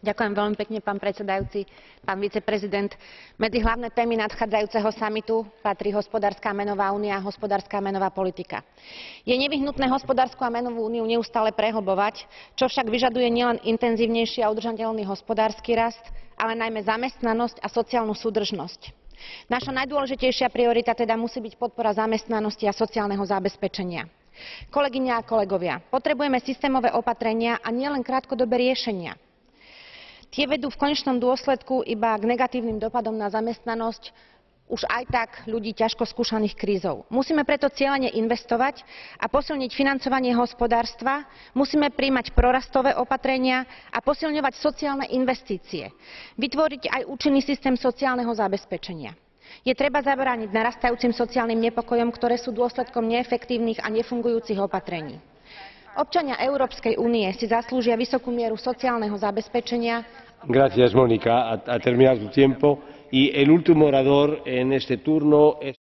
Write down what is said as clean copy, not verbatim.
Ďakujem veľmi pekne, pán predsedajúci, pán viceprezident. Medzi hlavné témy nadchádzajúceho samitu patrí hospodárska a menová únia a hospodárska a menová politika. Je nevyhnutné hospodársku a menovú úniu neustále prehlbovať, čo však vyžaduje nielen intenzívnejší a udržateľný hospodársky rast, ale najmä zamestnanosť a sociálnu súdržnosť. Naša najdôležitejšia priorita teda musí byť podpora zamestnanosti a sociálneho zabezpečenia. Kolegyne a kolegovia, potrebujeme systémové opatrenia a nielen krátkodobé riešenia. Tie vedú v konečnom dôsledku iba k negatívnym dopadom na zamestnanosť už aj tak ľudí ťažko skúšaných krízou. Musíme preto cielene investovať a posilniť financovanie hospodárstva, musíme prijímať prorastové opatrenia a posilňovať sociálne investície, vytvoriť aj účinný systém sociálneho zabezpečenia. Je treba zabrániť narastajúcim sociálnym nepokojom, ktoré sú dôsledkom neefektívnych a nefungujúcich opatrení. Občania Európskej únie si zaslúžia vysokú mieru sociálneho zabezpečenia. Gracias, Mónica. Ha terminado su tiempo. Y el último orador en este turno es